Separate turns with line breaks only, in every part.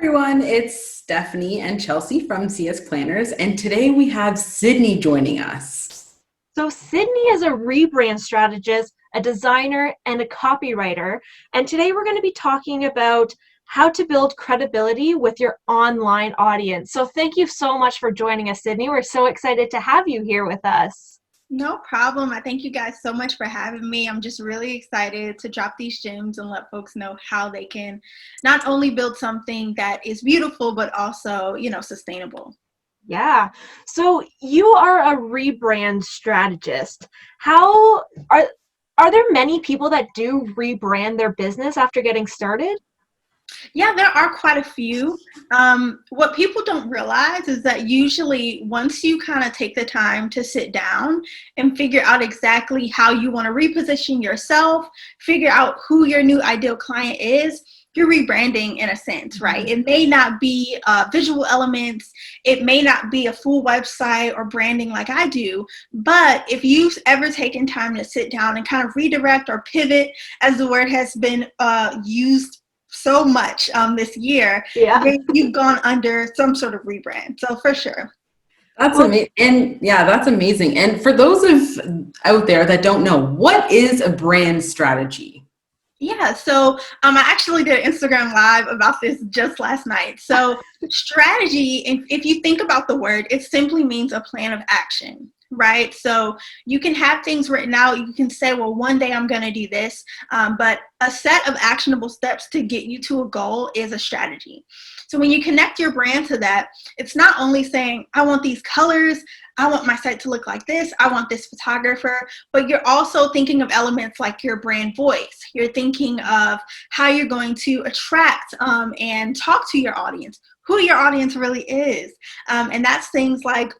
Everyone, it's Stephanie and Chelsea from CS Planners, and today we have Sydney joining us.
So Sydney is a rebrand strategist, a designer, and a copywriter. And today we're going to be talking about how to build credibility with your online audience. So thank you so much for joining us, Sydney. We're so excited to have you here with us.
No problem. I thank you guys so much for having me. I'm just really excited to drop these gems and let folks know how they can not only build something that is beautiful, but also, sustainable.
Yeah. So you are a rebrand strategist. How are there many people that do rebrand their business after getting started?
Yeah, there are quite a few. What people don't realize is that usually once you kind of take the time to sit down and figure out exactly how you want to reposition yourself, figure out who your new ideal client is, you're rebranding in a sense, right? It may not be visual elements. It may not be a full website or branding like I do, but if you've ever taken time to sit down and kind of redirect or pivot, as the word has been used so much this year,
Yeah.
you've gone under some sort of rebrand. So for sure.
That's amazing. And yeah, that's amazing. And for those of out there that don't know, what is a brand strategy?
Yeah, so I actually did an Instagram live about this just last night. So strategy, if you think about the word, it simply means a plan of action, right? So you can have things written out. You can say, well, one day I'm going to do this, but a set of actionable steps to get you to a goal is a strategy. So when you connect your brand to that, it's not only saying, I want these colors, I want my site to look like this, I want this photographer, but you're also thinking of elements like your brand voice. You're thinking of how you're going to attract and talk to your audience, who your audience really is. And that's things like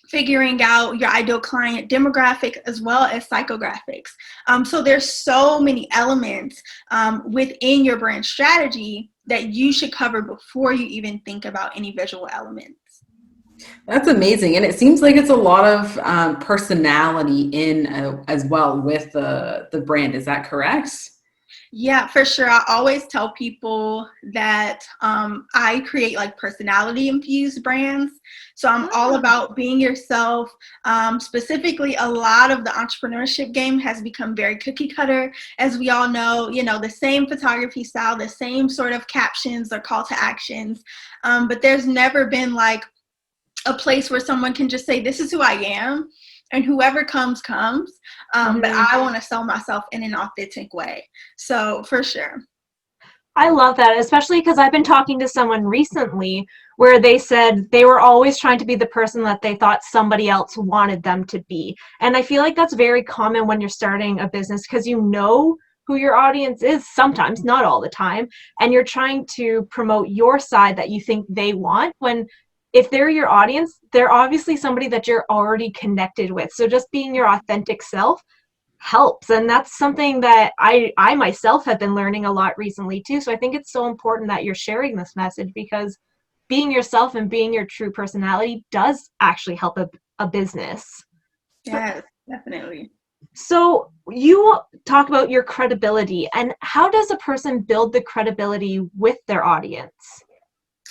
figuring out your ideal client demographic as well as psychographics. So there's so many elements within your brand strategy that you should cover before you even think about any visual elements.
That's amazing. And it seems like it's a lot of personality in as well with the brand. Is that correct?
Yeah, for sure. I always tell people that I create like personality infused brands. So I'm all about being yourself. Specifically, a lot of the entrepreneurship game has become very cookie cutter. As we all know, the same photography style, the same sort of captions or call to actions. But there's never been like a place where someone can just say, this is who I am. And whoever comes. But I want to sell myself in an authentic way. So for sure.
I love that, especially because I've been talking to someone recently where they said they were always trying to be the person that they thought somebody else wanted them to be. And I feel like that's very common when you're starting a business because you know who your audience is sometimes, not all the time, and you're trying to promote your side that you think they want when if they're your audience, they're obviously somebody that you're already connected with. So just being your authentic self helps. And that's something that I myself have been learning a lot recently too. So I think it's so important that you're sharing this message because being yourself and being your true personality does actually help a business.
Yes, definitely.
So you talk about your credibility and how does a person build the credibility with their audience?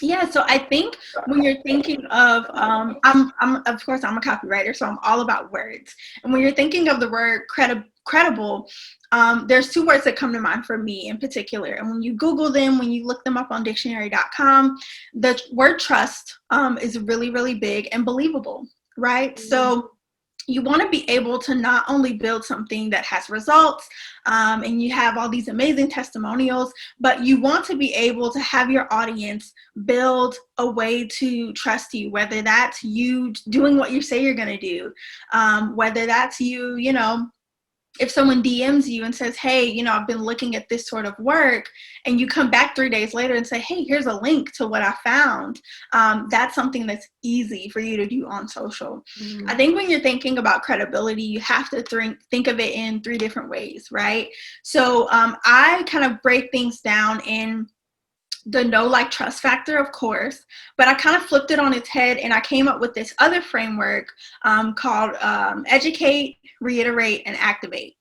Yeah, so I think when you're thinking of, I'm of course I'm a copywriter, so I'm all about words. And when you're thinking of the word credible, there's two words that come to mind for me in particular. And when you Google them, when you look them up on dictionary.com, the word trust is really, really big and believable, right? So you want to be able to not only build something that has results and you have all these amazing testimonials, but you want to be able to have your audience build a way to trust you, whether that's you doing what you say you're going to do, whether that's you, if someone DMs you and says, hey, I've been looking at this sort of work, and you come back 3 days later and say, hey, here's a link to what I found. That's something that's easy for you to do on social. I think when you're thinking about credibility, you have to think of it in three different ways, right? So I kind of break things down in the know, like, trust factor, of course, but I kind of flipped it on its head and I came up with this other framework called educate, reiterate, and activate,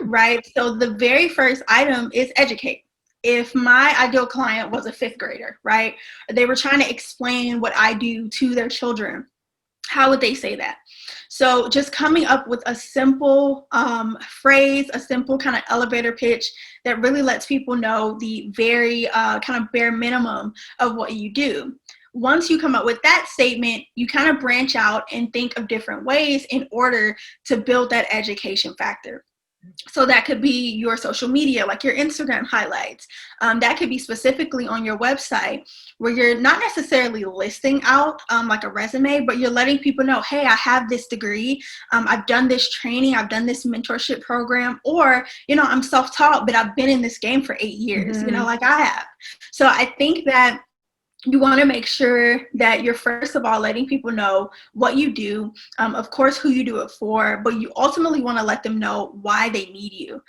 right? So the very first item is educate. if my ideal client was a fifth grader, right? They were trying to explain what I do to their children. How would they say that? So just coming up with a simple phrase, a simple kind of elevator pitch that really lets people know the very kind of bare minimum of what you do. Once you come up with that statement, you kind of branch out and think of different ways in order to build that education factor. So that could be your social media, like your Instagram highlights. That could be specifically on your website where you're not necessarily listing out like a resume, but you're letting people know, hey, I have this degree. I've done this training. I've done this mentorship program, or, I'm self-taught, but I've been in this game for 8 years, like I have. So I think that you want to make sure that you're first of all letting people know what you do, of course, who you do it for, but you ultimately want to let them know why they need you,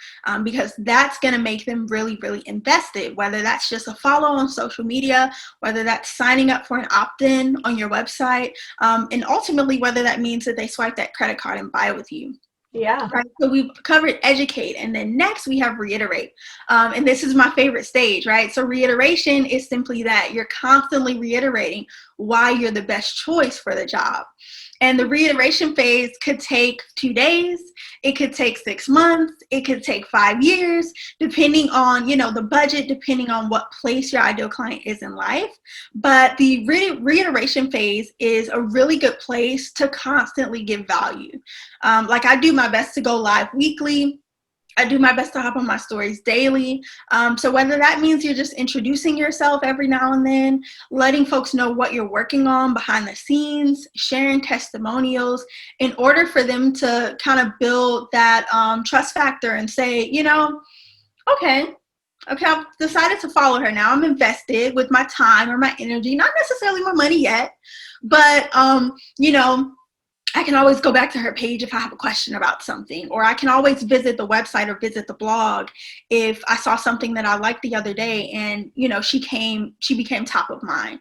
because that's going to make them really, really invested, whether that's just a follow on social media, whether that's signing up for an opt-in on your website, and ultimately whether that means that they swipe that credit card and buy with you.
Yeah.
Right. So we've covered educate, and then next we have reiterate. And this is my favorite stage, right? So reiteration is simply that you're constantly reiterating why you're the best choice for the job. And the reiteration phase could take 2 days, it could take 6 months, it could take 5 years, depending on, the budget, depending on what place your ideal client is in life. But the reiteration phase is a really good place to constantly give value. Like I do my best to go live weekly. I do my best to hop on my stories daily. So whether that means you're just introducing yourself every now and then, letting folks know what you're working on behind the scenes, sharing testimonials in order for them to kind of build that trust factor and say, okay, I've decided to follow her now. I'm invested with my time or my energy, not necessarily my money yet, but, I can always go back to her page if I have a question about something, or I can always visit the website or visit the blog if I saw something that I liked the other day and, she became top of mind.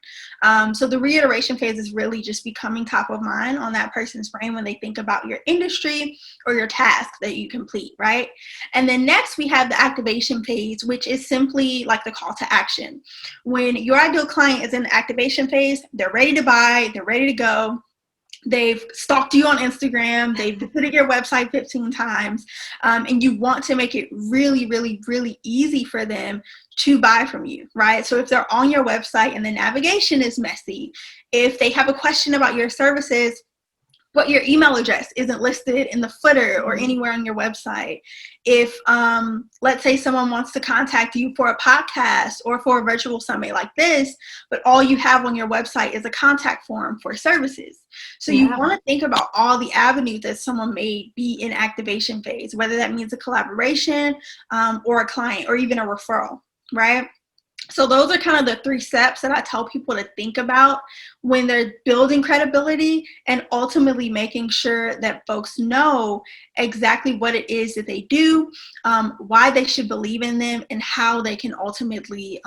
So the reiteration phase is really just becoming top of mind on that person's brain when they think about your industry or your task that you complete, right? And then next we have the activation phase, which is simply like the call to action. When your ideal client is in the activation phase, they're ready to buy, they're ready to go. They've stalked you on Instagram, they've visited your website 15 times, and you want to make it really, really, really easy for them to buy from you, right? So if they're on your website and the navigation is messy, if they have a question about your services, but your email address isn't listed in the footer or anywhere on your website. If, let's say someone wants to contact you for a podcast or for a virtual summit like this, but all you have on your website is a contact form for services. So you want to think about all the avenues that someone may be in activation phase, whether that means a collaboration or a client or even a referral, right? So those are kind of the 3 steps that I tell people to think about when they're building credibility and ultimately making sure that folks know exactly what it is that they do, why they should believe in them, and how they can ultimately,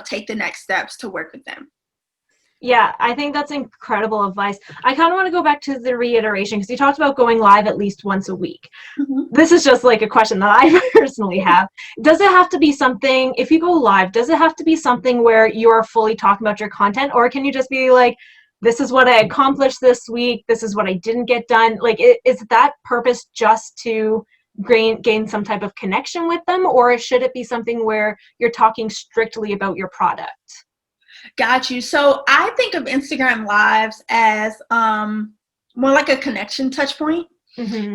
take the next steps to work with them.
Yeah, I think that's incredible advice. I kind of want to go back to the reiteration because you talked about going live at least once a week. This is just like a question that I personally have. Does it have to be something, if you go live, does it have to be something where you're fully talking about your content, or can you just be like, this is what I accomplished this week, this is what I didn't get done? Like, is that purpose just to gain some type of connection with them, or should it be something where you're talking strictly about your product?
Got you. So I think of Instagram Lives as more like a connection touch point.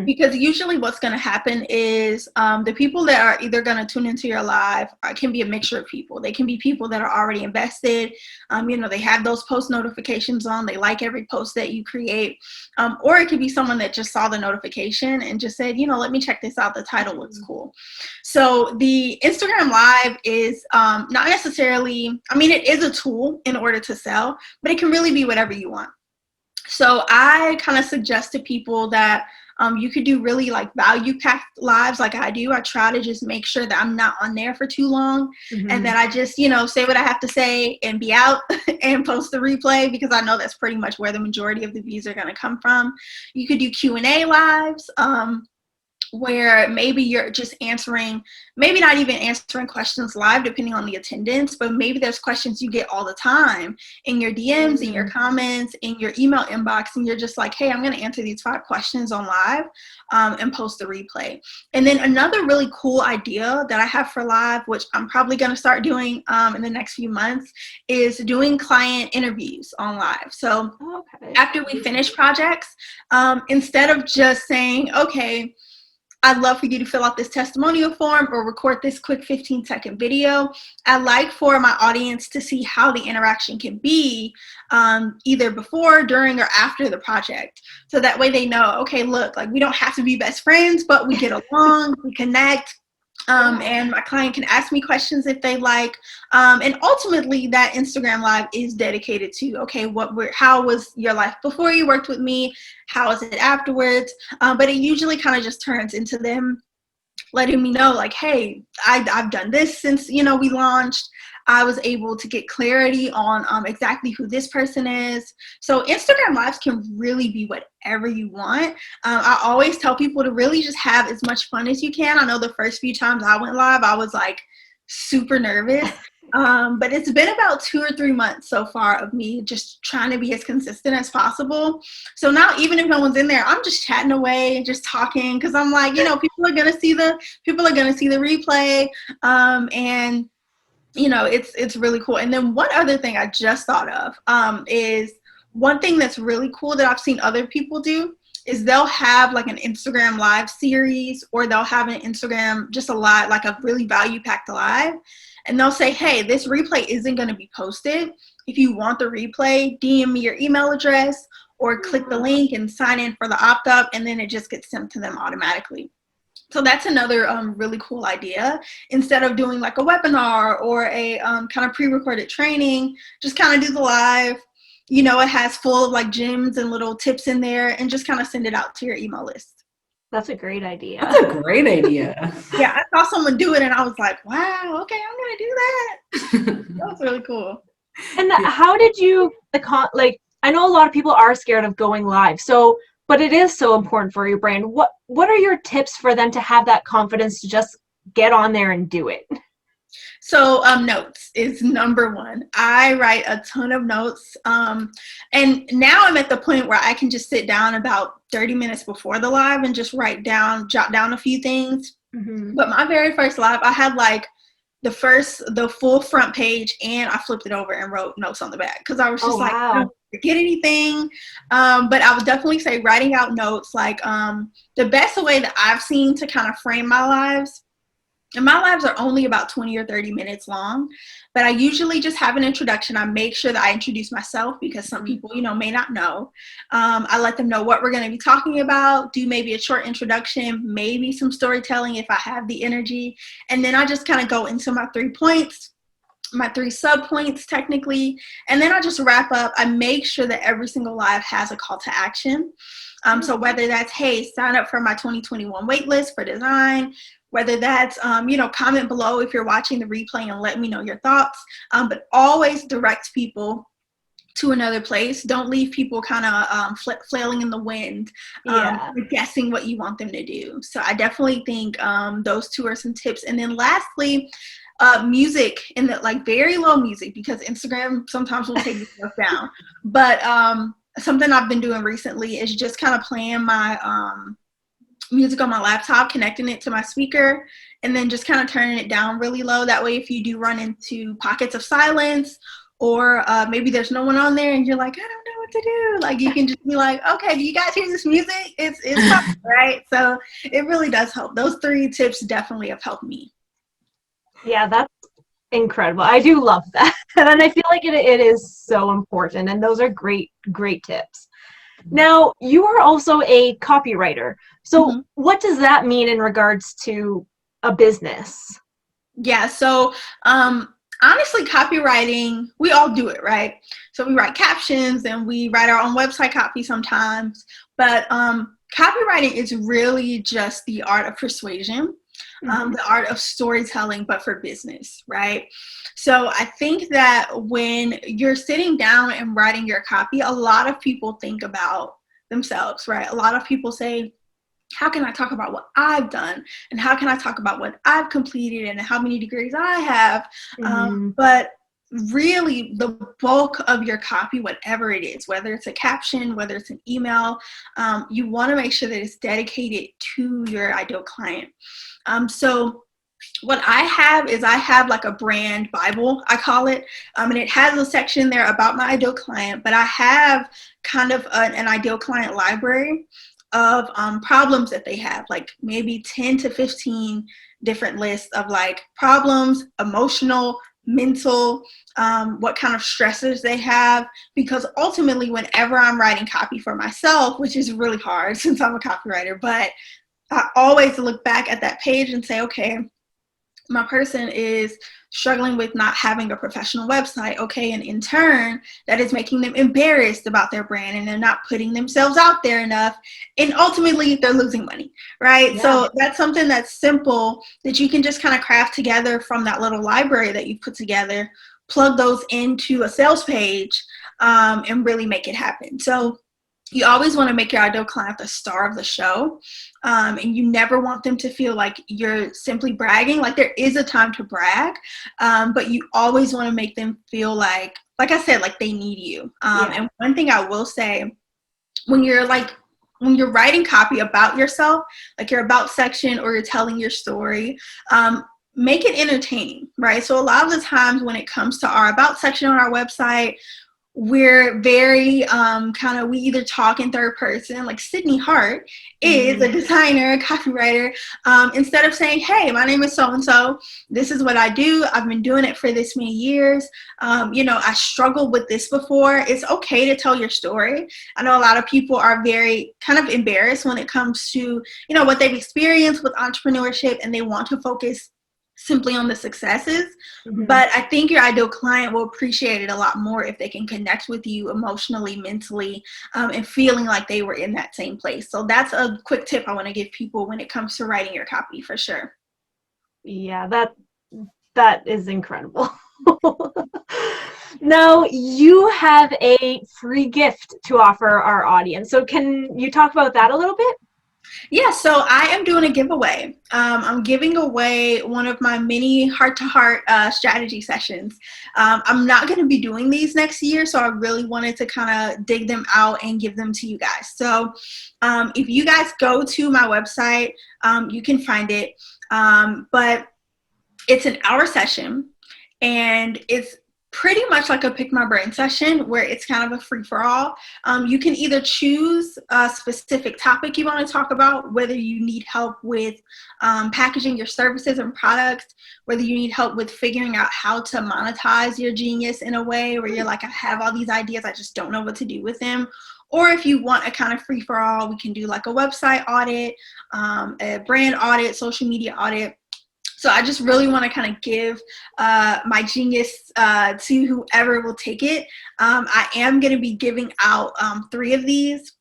Because usually what's going to happen is the people that are either going to tune into your live can be a mixture of people. They can be people that are already invested. They have those post notifications on. They like every post that you create. Or it could be someone that just saw the notification and just said, let me check this out. The title looks cool. So the Instagram Live is not necessarily, it is a tool in order to sell, but it can really be whatever you want. So I kind of suggest to people that you could do really like value packed lives like I do. I try to just make sure that I'm not on there for too long and that I just, say what I have to say and be out and post the replay, because I know that's pretty much where the majority of the views are going to come from. You could do Q&A lives. where maybe you're just answering, maybe not even answering questions live depending on the attendance, but maybe there's questions you get all the time in your DMs, in your comments, in your email inbox, and you're just like, hey, I'm going to answer these 5 questions on live and post the replay. And then another really cool idea that I have for live, which I'm probably going to start doing in the next few months, is doing client interviews on live. So after we finish projects, instead of just saying, okay, I'd love for you to fill out this testimonial form or record this quick 15-second video, I'd like for my audience to see how the interaction can be either before, during, or after the project. So that way they know, okay, look, like we don't have to be best friends, but we get along, we connect. And my client can ask me questions if they like. And ultimately, that Instagram Live is dedicated to, okay, how was your life before you worked with me? How is it afterwards? But it usually kind of just turns into them letting me know, like, hey, I've done this since, we launched. I was able to get clarity on exactly who this person is. So Instagram Lives can really be whatever you want. I always tell people to really just have as much fun as you can. I know the first few times I went live, I was like super nervous. But it's been about 2 or 3 months so far of me just trying to be as consistent as possible. So now, even if no one's in there, I'm just chatting away, just talking, because I'm like, people are gonna see the replay, and it's really cool. And then one other thing I just thought of is one thing that's really cool that I've seen other people do is they'll have like an Instagram live series, or they'll have an Instagram, just a live, like a really value-packed live. And they'll say, hey, this replay isn't going to be posted. If you want the replay, DM me your email address or click the link and sign in for the opt-up, and then it just gets sent to them automatically. So that's another really cool idea. Instead of doing like a webinar or a kind of pre-recorded training, just kind of do the live. It has full of like gems and little tips in there, and just kind of send it out to your email list.
That's a great idea.
That's a great idea.
Yeah, I saw someone do it and I was like, wow, okay, I'm going to do that. That was really cool.
And how did you, I know a lot of people are scared of going live, but it is so important for your brand. What are your tips for them to have that confidence to just get on there and do it?
So notes is number one. I write a ton of notes. And now I'm at the point where I can just sit down about 30 minutes before the live and just jot down a few things. Mm-hmm. But my very first live, I had like the full front page, and I flipped it over and wrote notes on the back, because I was just I don't forget anything. But I would definitely say writing out notes, like the best way that I've seen to kind of frame my lives. And my lives are only about 20 or 30 minutes long, but I usually just have an introduction. I make sure that I introduce myself, because some people, may not know. I let them know what we're going to be talking about, do maybe a short introduction, maybe some storytelling if I have the energy. And then I just kind of go into my 3 points, my 3 sub points technically. And then I just wrap up. I make sure that every single live has a call to action. So whether that's, hey, sign up for my 2021 waitlist for design, whether that's, comment below if you're watching the replay and let me know your thoughts, but always direct people to another place. Don't leave people kind of flailing in the wind, guessing what you want them to do. So I definitely think those 2 are some tips. And then lastly, music, and very low music, because Instagram sometimes will take stuff down. But something I've been doing recently is just kind of playing my music on my laptop, connecting it to my speaker, and then just kind of turning it down really low. That way, if you do run into pockets of silence, or maybe there's no one on there and you're like, I don't know what to do, like you can just be like, okay, do you guys hear this music? It's fun, right? So it really does help. Those 3 tips definitely have helped me.
Yeah, that's incredible. I do love that. And I feel like it is so important. And those are great tips. Now, you are also a copywriter. So what does that mean in regards to a business?
Yeah, so honestly, copywriting, we all do it, right? So we write captions and we write our own website copy sometimes. But copywriting is really just the art of persuasion. The art of storytelling, but for business, right? So I think that when you're sitting down and writing your copy, a lot of people think about themselves, right? A lot of people say, how can I talk about what I've done, and how can I talk about what I've completed and how many degrees I have. But really the bulk of your copy, whatever it is, whether it's a caption, whether it's an email, you want to make sure that it's dedicated to your ideal client. So what I have is I have like a brand Bible, I call it, and it has a section there about my ideal client, but I have kind of an ideal client library of problems that they have, like maybe 10 to 15 different lists of like problems, emotional, mental, what kind of stressors they have, because ultimately whenever I'm writing copy for myself, which is really hard since I'm a copywriter, but I always look back at that page and say, okay, my person is struggling with not having a professional website. Okay, and in turn, that is making them embarrassed about their brand and they're not putting themselves out there enough. And ultimately, they're losing money, right? Yeah. So that's something that's simple that you can just kind of craft together from that little library that you put together, plug those into a sales page, and really make it happen. So you always want to make your ideal client the star of the show, and you never want them to feel like you're simply bragging. Like there is a time to brag, but you always want to make them feel like I said, like they need you. And one thing I will say, when you're writing copy about yourself, like your about section or you're telling your story, make it entertaining, right? So a lot of the times when it comes to our about section on our website, we're very we either talk in third person, like Sydney Hart is a designer, a copywriter, instead of saying, hey, my name is so-and-so, this is what I do, I've been doing it for this many years, I struggled with this before. It's okay to tell your story. I know a lot of people are very kind of embarrassed when it comes to, what they've experienced with entrepreneurship, and they want to focus simply on the successes. But I think your ideal client will appreciate it a lot more if they can connect with you emotionally, mentally, and feeling like they were in that same place. So that's a quick tip I want to give people when it comes to writing your copy, for sure.
Yeah, that is incredible. Now, you have a free gift to offer our audience. So can you talk about that a little bit?
Yeah, so I am doing a giveaway. I'm giving away one of my mini heart-to-heart strategy sessions. I'm not going to be doing these next year, so I really wanted to kind of dig them out and give them to you guys. So if you guys go to my website, you can find it. But it's an hour session, and it's pretty much like a pick my brain session where it's kind of a free-for-all. You can either choose a specific topic you want to talk about, whether you need help with packaging your services and products, whether you need help with figuring out how to monetize your genius in a way where you're like, I have all these ideas, I just don't know what to do with them. Or if you want a kind of free-for-all, we can do like a website audit, a brand audit, social media audit. So I just really want to kind of give my genius to whoever will take it. I am going to be giving out 3 of these.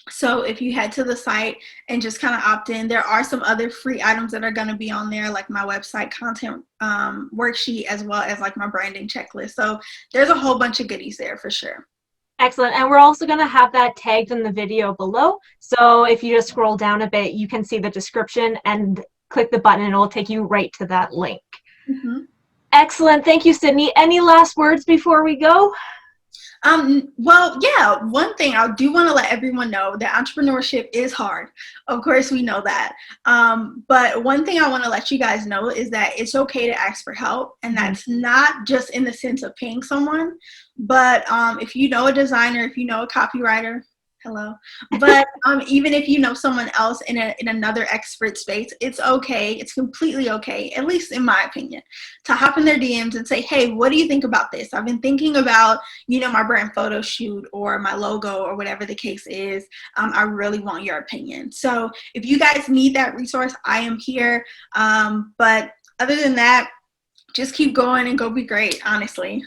So if you head to the site and just kind of opt in, there are some other free items that are going to be on there, like my website content worksheet, as well as like my branding checklist. So there's a whole bunch of goodies there for sure.
Excellent. And we're also going to have that tagged in the video below. So if you just scroll down a bit, you can see the description and click the button and it will take you right to that link. Excellent. Thank you, Sydney. Any last words before we go?
Well, yeah, one thing I do want to let everyone know that entrepreneurship is hard. Of course, we know that. But one thing I want to let you guys know is that it's okay to ask for help. And that's not just in the sense of paying someone, but if you know a designer, if you know a copywriter, hello. But even if you know someone else in another expert space, it's okay. It's completely okay, at least in my opinion, to hop in their DMs and say, hey, what do you think about this? I've been thinking about, my brand photo shoot or my logo or whatever the case is. I really want your opinion. So if you guys need that resource, I am here. But other than that, just keep going and go be great, honestly.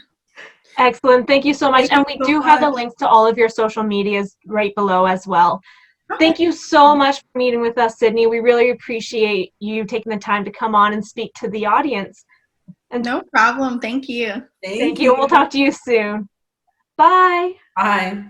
Excellent. Thank you so much. And we do have the links to all of your social medias right below as well. Okay. Thank you so much for meeting with us, Sydney. We really appreciate you taking the time to come on and speak to the audience. And
no problem. Thank you.
Thank you. We'll talk to you soon. Bye.
Bye.